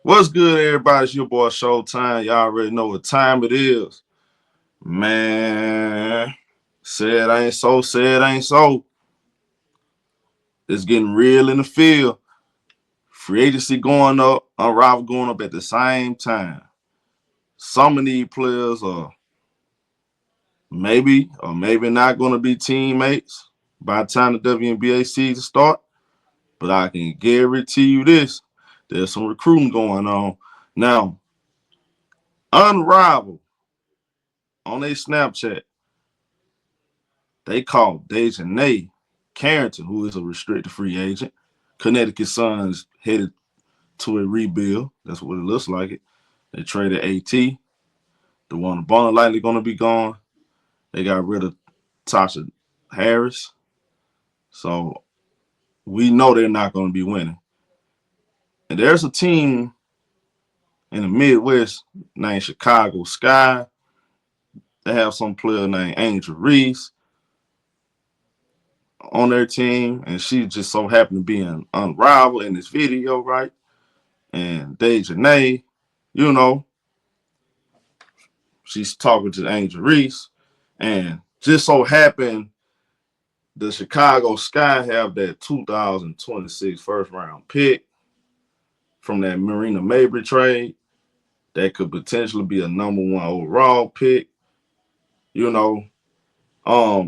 What's good, everybody? It's your boy Showtime. Y'all already know what time it is. Man, said ain't so, said ain't so. It's getting real in the field. Free agency going up, Unrivaled going up at the same time. Some of these players are maybe or maybe not going to be teammates by the time the WNBA season start. But I can guarantee you this: there's some recruiting going on now. Unrivaled on their Snapchat, they called Dijonai Carrington, who is a restricted free agent. Connecticut Suns headed to a rebuild. That's what it looks like. It. They traded AT, the one above likely going to be gone. They got rid of Tasha Harris. So we know they're not going to be winning. And there's a team in the Midwest named Chicago Sky. They have some player named Angel Reese on their team, and she just so happened to be an Unrivaled in this video, right? And Dijonai, you know, she's talking to Angel Reese, and just so happened the Chicago Sky have that 2026 first round pick from that Marina Mabry trade that could potentially be a number one overall pick. You know,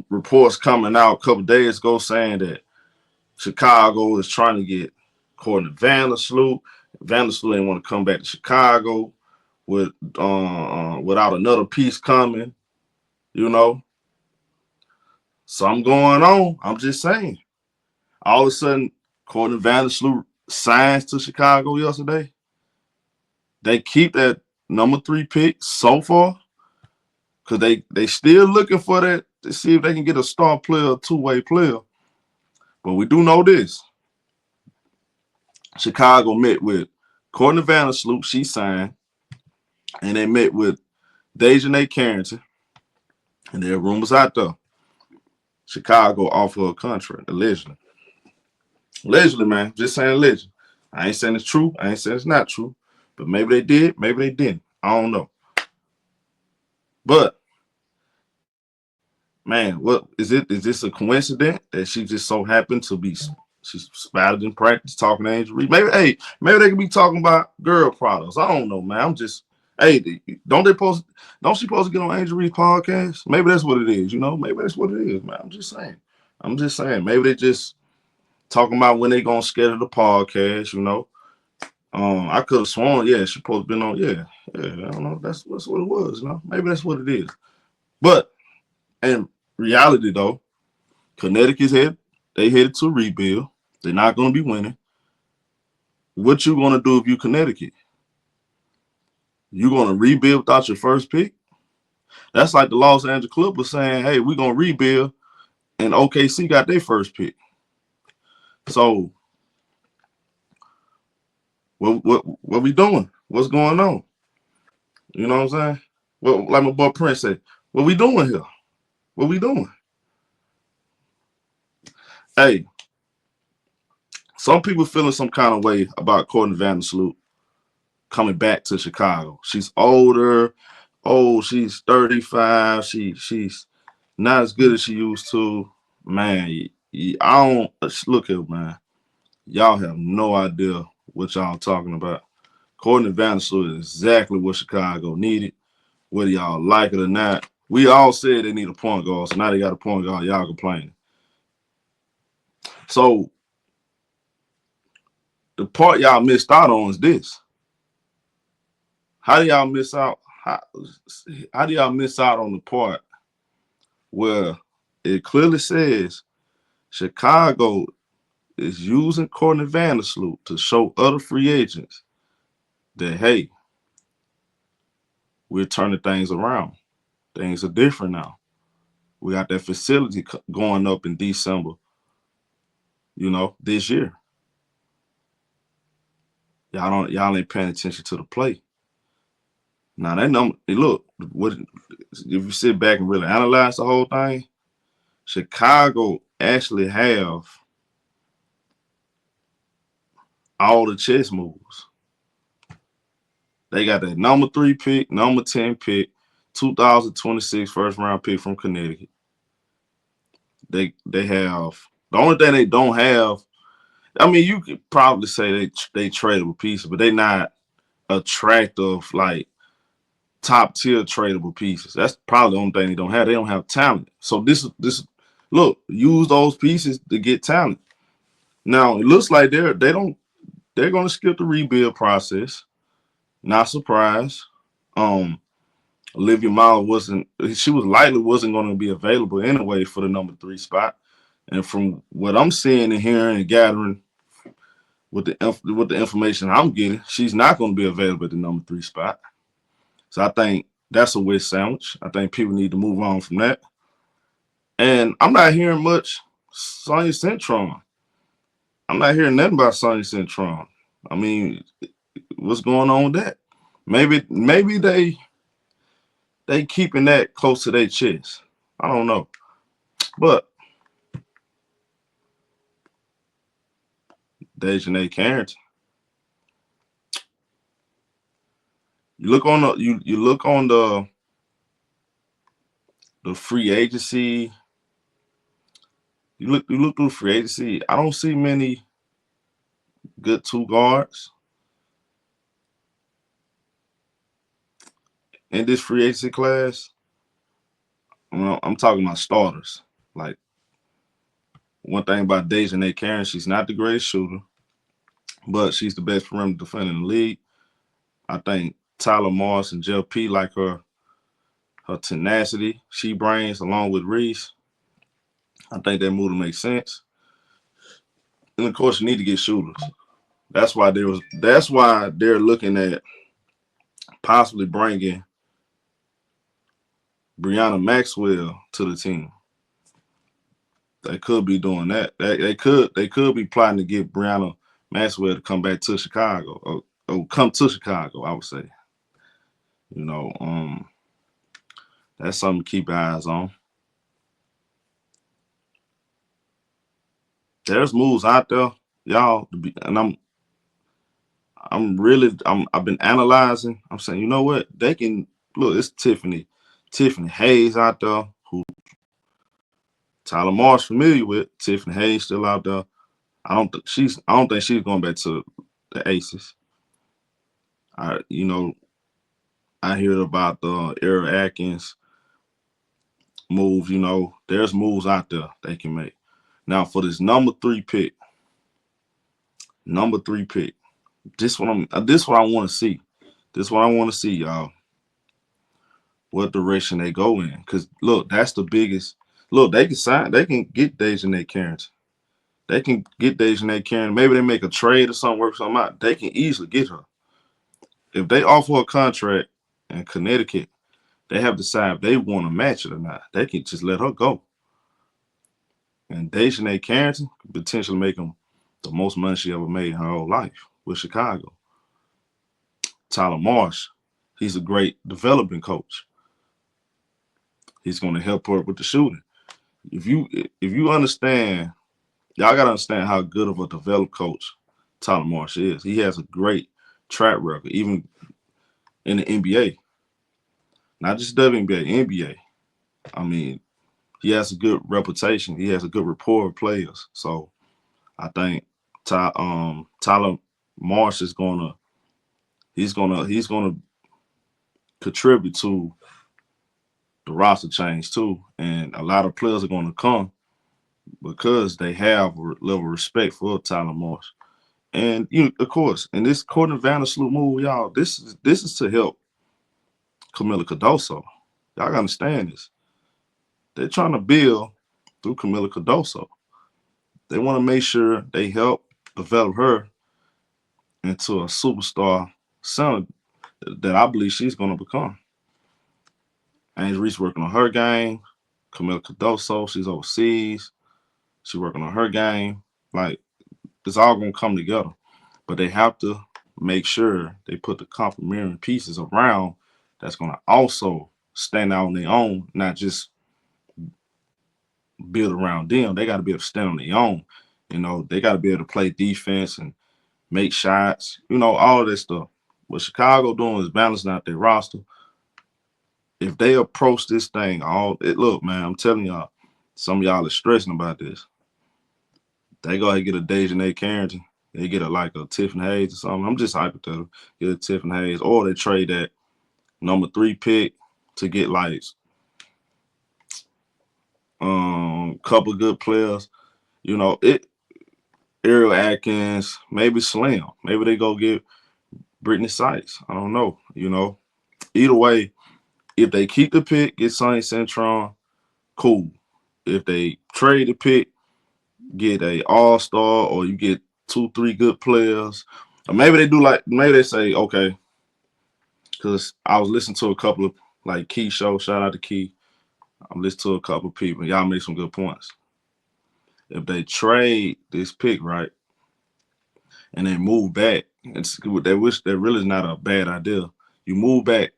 reports coming out a couple days ago saying that Chicago is trying to get, according to Vandersloot, Vandersloot ain't want to come back to Chicago with without another piece coming, you know. Something going on. I'm just saying. All of a sudden, according to Vandersloot, signs to Chicago yesterday. They keep that number 3 pick so far because they still looking for that to see if they can get a star player, a two-way player. But we do know this. Chicago met with, according to Vandersloot, she signed, and they met with Dijonai Carrington, and there are rumors out there. Chicago offer a contract, allegedly. Allegedly, man. Just saying allegedly. I ain't saying it's true. I ain't saying it's not true. But maybe they did. Maybe they didn't. I don't know. But, man, what is it? Is this a coincidence that she just so happened to be she's spotted in practice talking to Angel Reese? Maybe they could be talking about girl products. I don't know, man. I'm just don't she supposed to get on Angel Reese podcast? Maybe that's what it is, you know? Maybe that's what it is, man. I'm just saying. Maybe they just talking about when they gonna schedule the podcast, you know. I could have sworn, yeah, she supposed to been on, yeah. I don't know. That's what it was, you know. Maybe that's what it is. But in reality, though, Connecticut's headed to a rebuild. They're not gonna be winning. What you gonna do if you Connecticut? You gonna rebuild without your first pick? That's like the Los Angeles Clippers saying, hey, we're gonna rebuild, and OKC got their first pick. So what we doing? What's going on? You know what I'm saying? Well, like my boy Prince said, what we doing here? What we doing? Hey, some people feeling some kind of way about Courtney Vandersloot coming back to Chicago. She's older. Oh, she's 35. She's not as good as she used to. Man, I don't look here, man. Y'all have no idea what y'all talking about. Courtney Vandersloot is exactly what Chicago needed, whether y'all like it or not. We all said they need a point guard, so now they got a point guard. Y'all complaining. So the part y'all missed out on is this. How do y'all miss out? How do y'all miss out on the part where it clearly says Chicago is using Courtney Vandersloot to show other free agents that, hey, we're turning things around. Things are different now. We got that facility going up in December, you know, this year. Y'all ain't paying attention to the play. Now that number, look, what if you sit back and really analyze the whole thing, Chicago actually have all the chess moves. They got that number 3 pick, number 10 pick, 2026 first round pick from Connecticut. They have the only thing they don't have. I mean, you could probably say they tradable pieces, but they not attractive like top tier tradable pieces. That's probably the only thing they don't have. They don't have talent. So this look, use those pieces to get talent. Now it looks like they're going to skip the rebuild process. Not surprised. Olivia Miles wasn't going to be available anyway for the number 3 spot. And from what I'm seeing and hearing and gathering with the information I'm getting, she's not going to be available at the number 3 spot. So I think that's a wish sandwich. I think people need to move on from that. And I'm not hearing much Sonya Centron. I'm not hearing nothing about Sonya Centron. I mean, what's going on with that? Maybe they keeping that close to their chest. I don't know. But Dijonai Carrington. You look on the free agency. You look through free agency. I don't see many good 2 guards in this free agency class. I'm talking about starters. Like, one thing about Dijonai Carrington, she's not the greatest shooter, but she's the best perimeter defender in the league. I think Tyler Morris and Jeff P like her tenacity she brings along with Reese. I think that move makes sense. And of course, you need to get shooters. That's why they're looking at possibly bringing Brianna Maxwell to the team. They could be doing that. They could be plotting to get Brianna Maxwell to come back to Chicago or come to Chicago, I would say. You know, that's something to keep eyes on. There's moves out there, y'all, and I've been analyzing. I'm saying, you know what? They can look, it's Tiffany Hayes out there, who Tyler Marsh familiar with. Tiffany Hayes still out there. I don't think she's going back to the Aces. I hear about the Eric Atkins moves. You know, there's moves out there they can make. Now for this number 3 pick, this what I want to see. This is what I want to see, y'all. What direction they go in? Because look, that's the biggest. Look, they can get Dijonai Carrington. They can get Dijonai Carrington. Maybe they make a trade or something, work something out. They can easily get her. If they offer a contract in Connecticut, they have to decide if they want to match it or not. They can just let her go. And Dijonai Carrington could potentially make them the most money she ever made in her whole life with Chicago. Tyler Marsh, he's a great development coach. He's going to help her with the shooting. If you understand, y'all got to understand how good of a developed coach Tyler Marsh is. He has a great track record, even in the NBA. Not just WNBA, NBA. I mean, he has a good reputation. He has a good rapport with players. So I think Tyler Marsh is gonna contribute to the roster change too, and a lot of players are gonna come because they have a level of respect for Tyler Marsh. And of course, in this Courtney Vandersloot move, y'all, this is to help Camila Cardoso. Y'all gotta understand this. They're trying to build through Camila Cardoso. They want to make sure they help develop her into a superstar center that I believe she's going to become. Angel Reese working on her game. Camila Cardoso, she's overseas. She's working on her game. Like, it's all going to come together. But they have to make sure they put the complementary pieces around that's going to also stand out on their own, not just build around them. They got to be able to stand on their own. You know, they got to be able to play defense and make shots, all of that stuff. what Chicago doing is balancing out their roster. If they approach this thing, look, man, I'm telling y'all, some of y'all are stressing about this. They go ahead and get a Dijonai Carrington. They get a Tiffany Hayes or something. I'm just hypothetical. Get a Tiffany Hayes, or they trade that number 3 pick to get like couple good players. You know, Ariel Atkins, maybe Slim. Maybe they go get Brittany Sykes. I don't know. You know, either way, if they keep the pick, get Sonny Centron, cool. If they trade the pick, get a all-star, or you get 2-3 good players. Or maybe they say, okay, because I was listening to a couple of like Key shows. Shout out to Key. I'm listening to a couple of people. Y'all made some good points. If they trade this pick, right, and they move back, that really is not a bad idea. You move back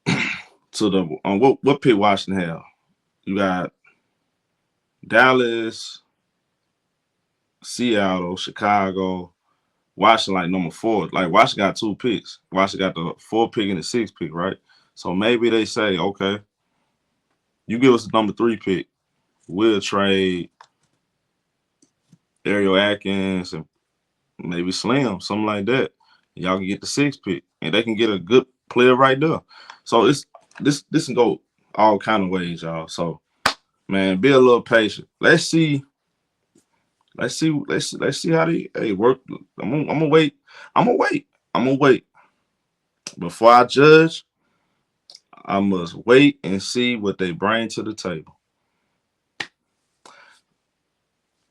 to the what pick Washington have? You got Dallas, Seattle, Chicago, Washington like number 4. Like Washington got 2 picks. Washington got the 4 pick and the 6 pick, right? So maybe they say, okay, you give us the number 3 pick, we'll trade Ariel Atkins and maybe Slim, something like that. Y'all can get the 6 pick, and they can get a good player right there. So this can go all kind of ways, y'all. So man, be a little patient. Let's see how they work. I'm gonna wait. I'm gonna wait. Before I judge, I must wait and see what they bring to the table.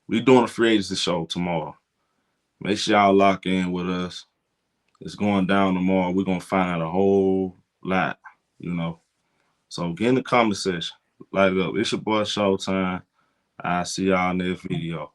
We doing a free agency show tomorrow. Make sure y'all lock in with us. It's going down tomorrow. We're gonna find out a whole lot, you know. So get in the comment section. Light it up. It's your boy Showtime. I'll see y'all in the next video.